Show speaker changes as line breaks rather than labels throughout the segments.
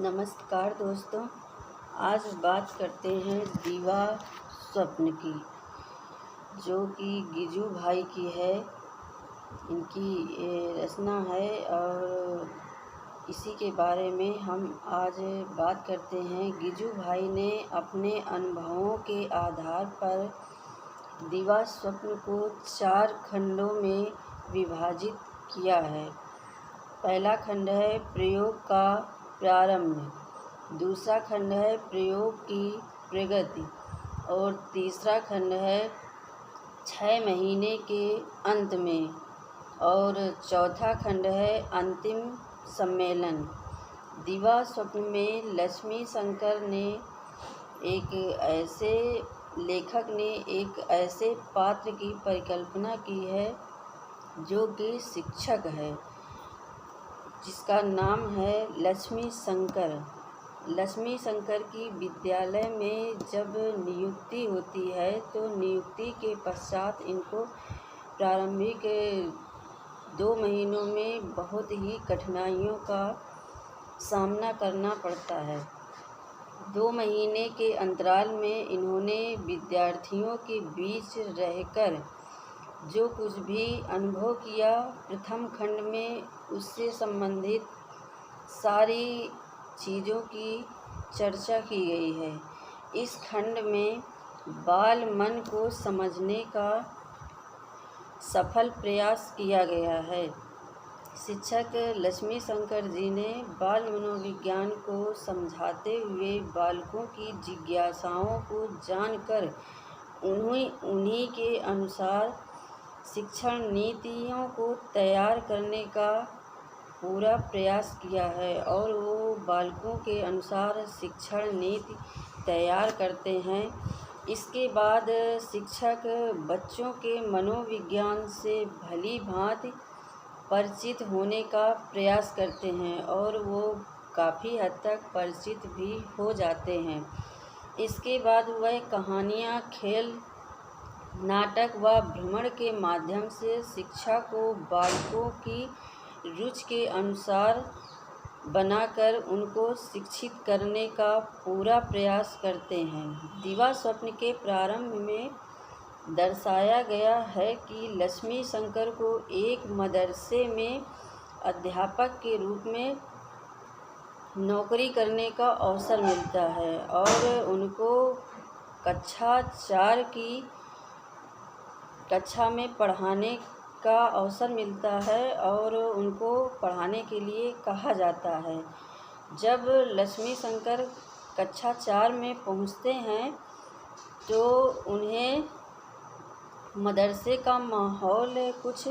नमस्कार दोस्तों। आज बात करते हैं दीवा स्वप्न की, जो कि गिजू भाई की है। इनकी ये रचना है और इसी के बारे में हम आज बात करते हैं। गिजू भाई ने अपने अनुभवों के आधार पर दीवा स्वप्न को 4 खंडों में विभाजित किया है। पहला खंड है प्रयोग का प्रारंभ, दूसरा खंड है प्रयोग की प्रगति और तीसरा खंड है 6 महीने के अंत में और चौथा खंड है अंतिम सम्मेलन। दीवा स्वप्न में लक्ष्मी शंकर ने एक ऐसे पात्र की परिकल्पना की है जो कि शिक्षक है, जिसका नाम है लक्ष्मी शंकर। लक्ष्मी शंकर की विद्यालय में जब नियुक्ति होती है तो नियुक्ति के पश्चात इनको प्रारंभिक 2 महीनों में बहुत ही कठिनाइयों का सामना करना पड़ता है। 2 महीने के अंतराल में इन्होंने विद्यार्थियों के बीच रहकर जो कुछ भी अनुभव किया, प्रथम खंड में उससे संबंधित सारी चीज़ों की चर्चा की गई है। इस खंड में बाल मन को समझने का सफल प्रयास किया गया है। शिक्षक लक्ष्मी शंकर जी ने बाल मनोविज्ञान को समझाते हुए बालकों की जिज्ञासाओं को जानकर उन्हीं के अनुसार शिक्षण नीतियों को तैयार करने का पूरा प्रयास किया है और वो बालकों के अनुसार शिक्षण नीति तैयार करते हैं। इसके बाद शिक्षक बच्चों के मनोविज्ञान से भली भांति परिचित होने का प्रयास करते हैं और वो काफ़ी हद तक परिचित भी हो जाते हैं। इसके बाद वह कहानियाँ, खेल, नाटक व भ्रमण के माध्यम से शिक्षा को बालकों की रुचि के अनुसार बनाकर उनको शिक्षित करने का पूरा प्रयास करते हैं। दीवा स्वप्न के प्रारंभ में दर्शाया गया है कि लक्ष्मी शंकर को एक मदरसे में अध्यापक के रूप में नौकरी करने का अवसर मिलता है और उनको कक्षा 4 की कक्षा में पढ़ाने का अवसर मिलता है और उनको पढ़ाने के लिए कहा जाता है। जब लक्ष्मी शंकर कक्षा 4 में पहुंचते हैं तो उन्हें मदरसे का माहौल कुछ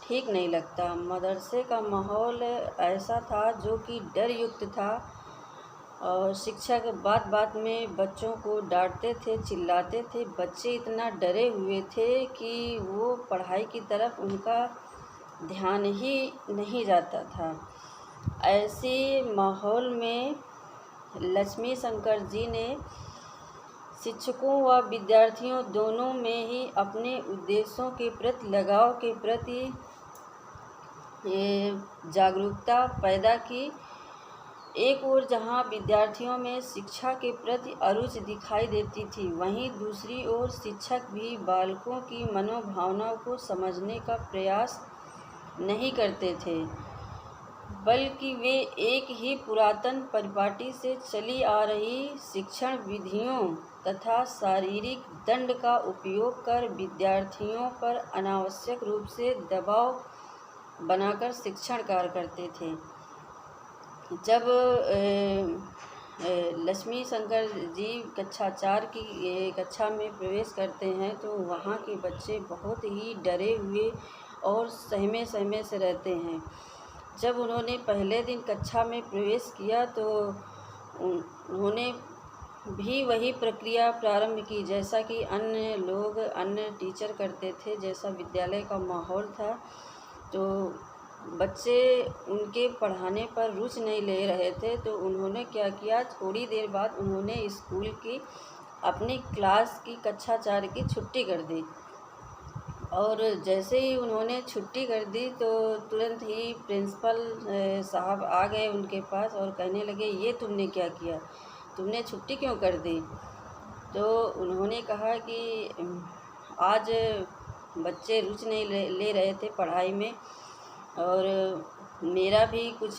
ठीक नहीं लगता। मदरसे का माहौल ऐसा था जो कि डर युक्त था और शिक्षक बात बात में बच्चों को डांटते थे, चिल्लाते थे। बच्चे इतना डरे हुए थे कि वो पढ़ाई की तरफ उनका ध्यान ही नहीं जाता था। ऐसे माहौल में लक्ष्मी शंकर जी ने शिक्षकों व विद्यार्थियों दोनों में ही अपने उद्देश्यों के प्रति, लगाव के प्रति जागरूकता पैदा की। एक ओर जहां विद्यार्थियों में शिक्षा के प्रति अरुचि दिखाई देती थी, वहीं दूसरी ओर शिक्षक भी बालकों की मनोभावनाओं को समझने का प्रयास नहीं करते थे, बल्कि वे एक ही पुरातन परिपाटी से चली आ रही शिक्षण विधियों तथा शारीरिक दंड का उपयोग कर विद्यार्थियों पर अनावश्यक रूप से दबाव बनाकर शिक्षण कार्य करते थे। जब लक्ष्मी शंकर जी कक्षा 4 की कक्षा में प्रवेश करते हैं तो वहाँ के बच्चे बहुत ही डरे हुए और सहमे सहमे से रहते हैं। जब उन्होंने पहले दिन कक्षा में प्रवेश किया तो उन्होंने भी वही प्रक्रिया प्रारंभ की जैसा कि अन्य टीचर करते थे, जैसा विद्यालय का माहौल था। तो बच्चे उनके पढ़ाने पर रुचि नहीं ले रहे थे तो उन्होंने क्या किया, थोड़ी देर बाद उन्होंने स्कूल की अपनी क्लास की कक्षा 4 की छुट्टी कर दी और जैसे ही उन्होंने छुट्टी कर दी तो तुरंत ही प्रिंसिपल साहब आ गए उनके पास और कहने लगे, ये तुमने क्या किया, तुमने छुट्टी क्यों कर दी। तो उन्होंने कहा कि आज बच्चे रुचि नहीं ले रहे थे पढ़ाई में, और मेरा भी कुछ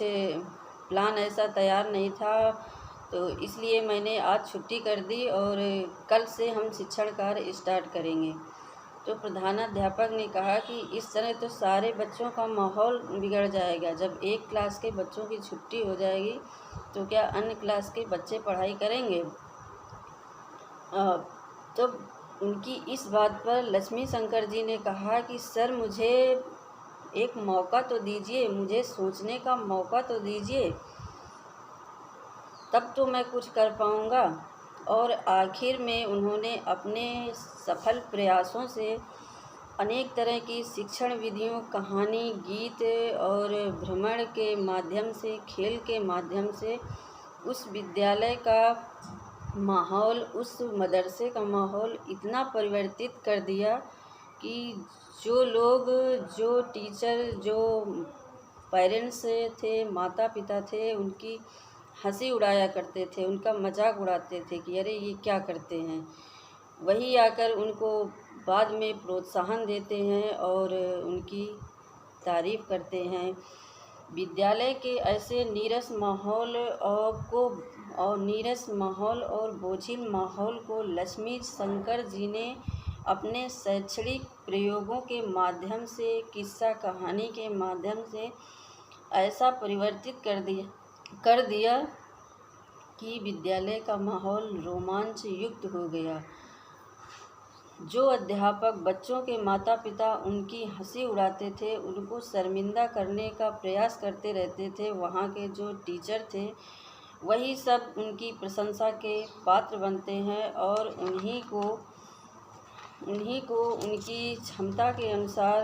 प्लान ऐसा तैयार नहीं था, तो इसलिए मैंने आज छुट्टी कर दी और कल से हम शिक्षण कार्य स्टार्ट करेंगे। तो प्रधानाध्यापक ने कहा कि इस तरह तो सारे बच्चों का माहौल बिगड़ जाएगा। जब एक क्लास के बच्चों की छुट्टी हो जाएगी तो क्या अन्य क्लास के बच्चे पढ़ाई करेंगे। तो उनकी इस बात पर लक्ष्मी शंकर जी ने कहा कि सर, मुझे एक मौका तो दीजिए, मुझे सोचने का मौका तो दीजिए, तब तो मैं कुछ कर पाऊँगा। और आखिर में उन्होंने अपने सफल प्रयासों से अनेक तरह की शिक्षण विधियों, कहानी, गीत और भ्रमण के माध्यम से, खेल के माध्यम से उस विद्यालय का माहौल, उस मदरसे का माहौल इतना परिवर्तित कर दिया कि जो लोग, जो टीचर, जो पेरेंट्स थे, माता पिता थे, उनकी हंसी उड़ाया करते थे, उनका मजाक उड़ाते थे कि अरे ये क्या करते हैं। वही आकर उनको बाद में प्रोत्साहन देते हैं और उनकी तारीफ़ करते हैं। विद्यालय के ऐसे नीरस माहौल और बोझिल माहौल को लक्ष्मी शंकर जी ने अपने शैक्षणिक प्रयोगों के माध्यम से, किस्सा कहानी के माध्यम से ऐसा परिवर्तित कर दिया कि विद्यालय का माहौल रोमांच युक्त हो गया। जो अध्यापक बच्चों के माता पिता उनकी हंसी उड़ाते थे, उनको शर्मिंदा करने का प्रयास करते रहते थे, वहाँ के जो टीचर थे वही सब उनकी प्रशंसा के पात्र बनते हैं और उन्हीं को उनकी क्षमता के अनुसार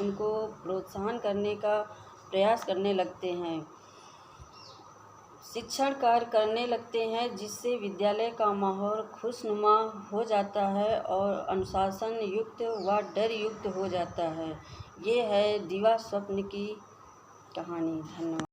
उनको प्रोत्साहन करने का प्रयास करने लगते हैं, शिक्षण कार्य करने लगते हैं, जिससे विद्यालय का माहौल खुशनुमा हो जाता है और अनुशासन युक्त व डर युक्त हो जाता है। ये है दीवा स्वप्न की कहानी। धन्यवाद।